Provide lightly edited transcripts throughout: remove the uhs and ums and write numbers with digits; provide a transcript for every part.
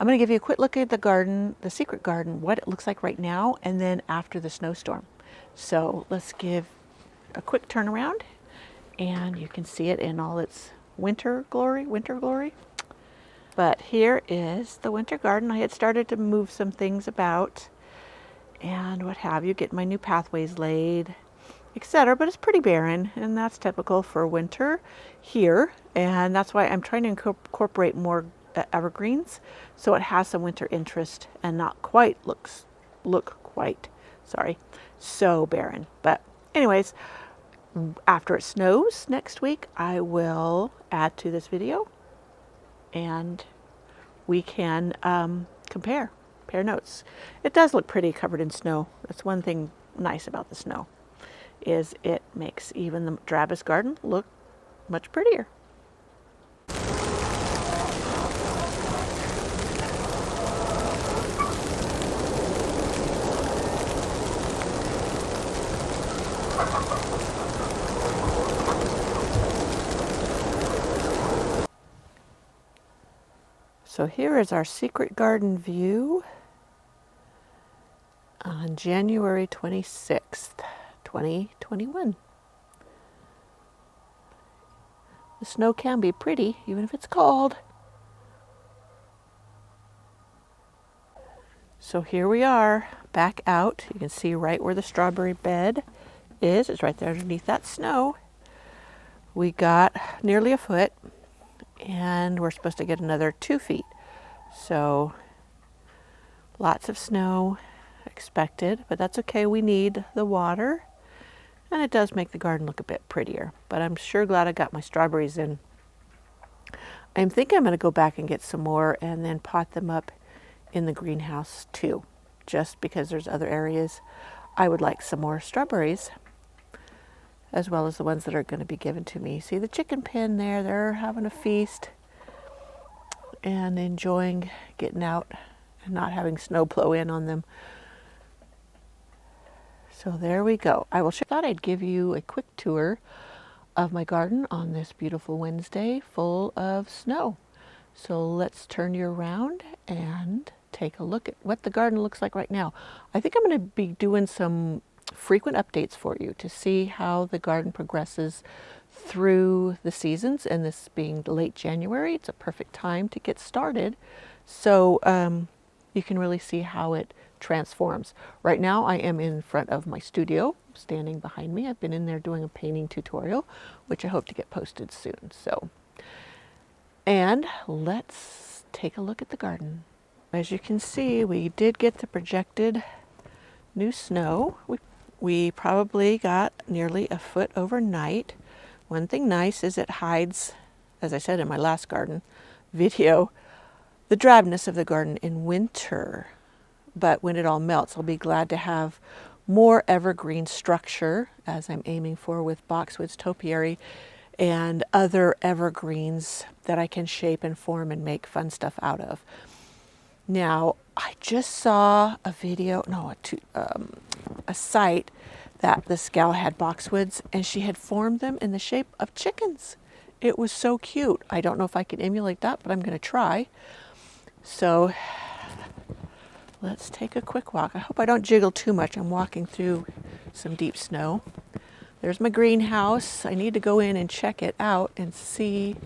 I'm going to give you a quick look at the garden, the secret garden, what it looks like right now, and then after the snowstorm. So let's give a quick turnaround, and you can see it in all its winter glory, winter glory. But here is the winter garden. I had started to move some things about and what have you, get my new pathways laid, etc. But it's pretty barren, and that's typical for winter here. And that's why I'm trying to incorporate more evergreens, so it has some winter interest and not quite look quite, sorry, so barren. But anyways, after it snows next week, I will add to this video, and we can compare notes. It does look pretty covered in snow. That's one thing nice about the snow, is it makes even the drabbest garden look much prettier. So here is our secret garden view on January 26th, 2021. The snow can be pretty, even if it's cold. So here we are, back out. You can see right where the strawberry bed is. It's right there underneath that snow. We got nearly a foot, and we're supposed to get another 2 feet. So lots of snow expected, but that's okay. We need the water, and it does make the garden look a bit prettier. But I'm sure glad I got my strawberries in. I'm thinking I'm going to go back and get some more and then pot them up in the greenhouse too, just because there's other areas I would like some more strawberries, as well as the ones that are going to be given to me. See the chicken pen there? They're having a feast and enjoying getting out and not having snow blow in on them. So there we go. I thought I'd give you a quick tour of my garden on this beautiful Wednesday full of snow. So let's turn you around and take a look at what the garden looks like right now. I think I'm going to be doing some frequent updates for you to see how the garden progresses through the seasons, and this being late January, it's a perfect time to get started. So you can really see how it transforms. Right now I am in front of my studio, standing behind me. I've been in there doing a painting tutorial, which I hope to get posted soon. So, and let's take a look at the garden. As you can see, we did get the projected new snow. We probably got nearly a foot overnight. One thing nice is it hides, as I said in my last garden video, the drabness of the garden in winter. But when it all melts, I'll be glad to have more evergreen structure, as I'm aiming for with boxwoods, topiary, and other evergreens that I can shape and form and make fun stuff out of. Now, I just saw a video, a site that this gal had boxwoods, and she had formed them in the shape of chickens. It was so cute. I don't know if I can emulate that, but I'm going to try. So let's take a quick walk. I hope I don't jiggle too much. I'm walking through some deep snow. There's my greenhouse. I need to go in and check it out and see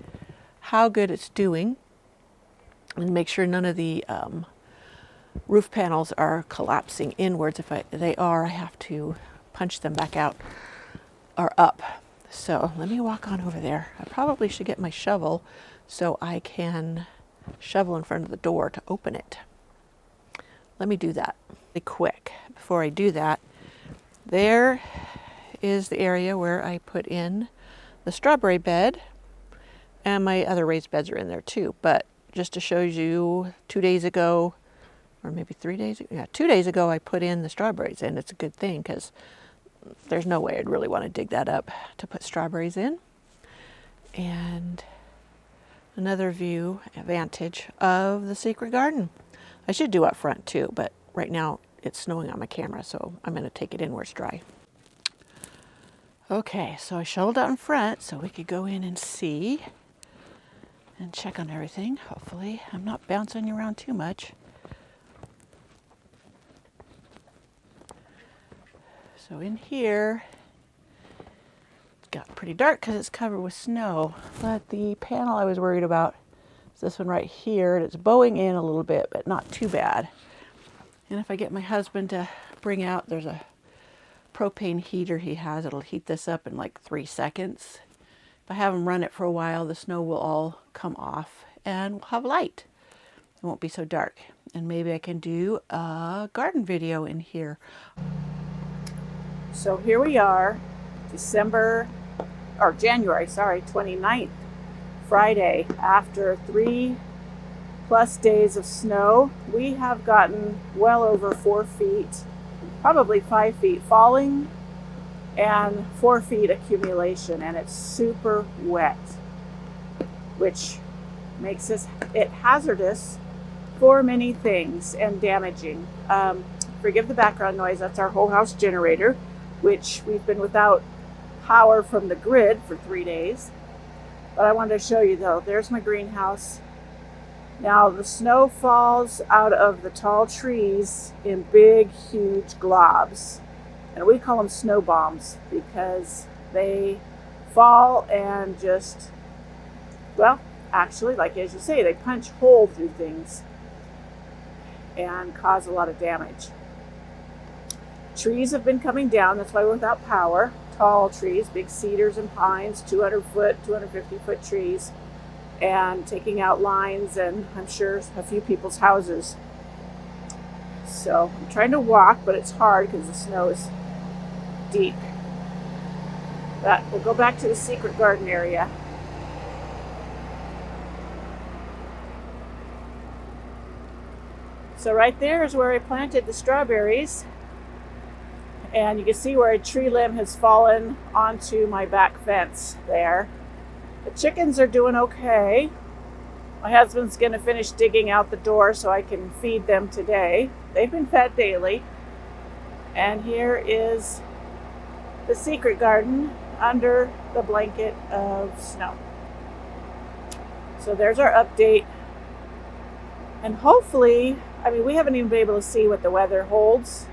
how good it's doing, and make sure none of the roof panels are collapsing inwards. If they are, I have to punch them back out or up. So let me walk on over there. I probably should get my shovel so I can shovel in front of the door to open it. Let me do that really quick. Before I do that, there is the area where I put in the strawberry bed, and my other raised beds are in there too. But just to show you, 2 days ago, or maybe 3 days ago, 2 days ago, I put in the strawberries, and it's a good thing because there's no way I'd really want to dig that up to put strawberries in. And another vantage of the secret garden. I should do up front too, but right now it's snowing on my camera, so I'm going to take it in where it's dry. Okay, so I shoveled out in front so we could go in and see. and check on everything. Hopefully I'm not bouncing around too much. So in here, it got pretty dark because it's covered with snow. But the panel I was worried about is this one right here. And it's bowing in a little bit, but not too bad. And if I get my husband to bring out, there's a propane heater he has. It'll heat this up in like 3 seconds. If I have him run it for a while, the snow will all come off and we'll have light. It won't be so dark. And maybe I can do a garden video in here. So here we are, January 29th, Friday. After 3+ days of snow, we have gotten well over 4 feet, probably 5 feet falling, and 4 feet accumulation, and it's super wet, which makes it hazardous for many things and damaging. Forgive the background noise, that's our whole house generator, which we've been without power from the grid for 3 days. But I wanted to show you though, there's my greenhouse. Now the snow falls out of the tall trees in big, huge globs. And we call them snow bombs because they fall and just, well, actually, like as you say, they punch hole through things and cause a lot of damage. Trees have been coming down, that's why we're without power. Tall trees, big cedars and pines, 200-foot, 250-foot trees, and taking out lines and I'm sure a few people's houses. So I'm trying to walk, but it's hard because the snow is deep. But we'll go back to the secret garden area. So right there is where I planted the strawberries. And you can see where a tree limb has fallen onto my back fence there. The chickens are doing okay. My husband's going to finish digging out the door so I can feed them today. They've been fed daily. And here is the secret garden under the blanket of snow. So there's our update. And hopefully, I mean, we haven't even been able to see what the weather holds.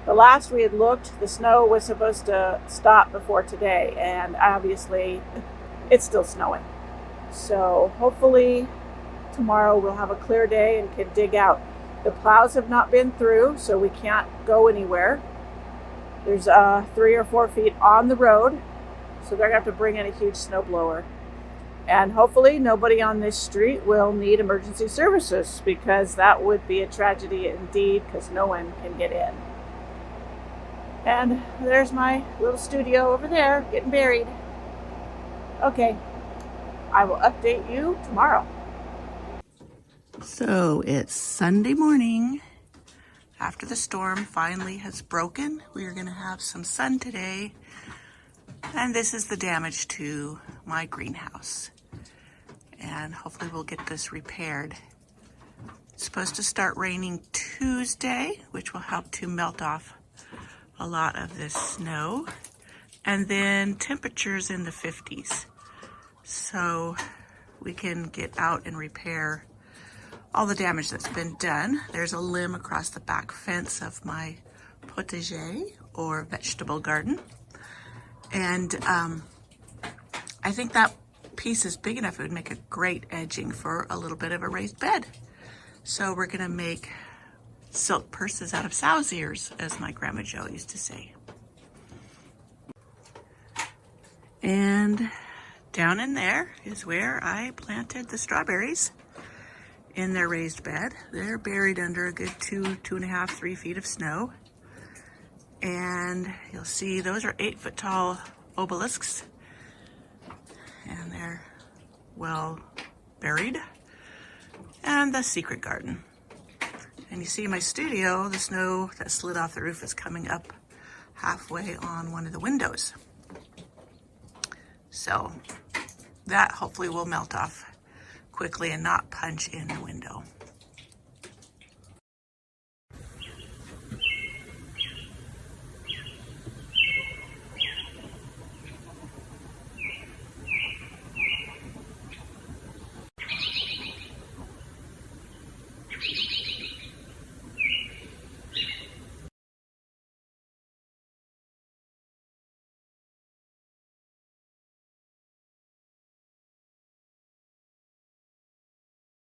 The last we had looked, the snow was supposed to stop before today, and obviously it's still snowing. So hopefully tomorrow we'll have a clear day and can dig out. The plows have not been through, so we can't go anywhere. There's 3 or 4 feet on the road, so they're going to have to bring in a huge snowblower. And hopefully nobody on this street will need emergency services, because that would be a tragedy indeed, because no one can get in. And there's my little studio over there, getting buried. Okay, I will update you tomorrow. So it's Sunday morning. After the storm finally has broken, we are going to have some sun today. And this is the damage to my greenhouse. And hopefully we'll get this repaired. It's supposed to start raining Tuesday, which will help to melt off a lot of this snow. And then temperatures in the 50s. So we can get out and repair all the damage that's been done. There's a limb across the back fence of my potager or vegetable garden. And I think that piece is big enough, it would make a great edging for a little bit of a raised bed. So we're gonna make silk purses out of sow's ears, as my Grandma Jo used to say. And down in there is where I planted the strawberries in their raised bed. They're buried under a good 2.5, 3 feet of snow. And you'll see those are 8-foot tall obelisks. And they're well buried. And the secret garden. And you see in my studio, the snow that slid off the roof is coming up halfway on one of the windows. So that hopefully will melt off quickly and not punch in the window.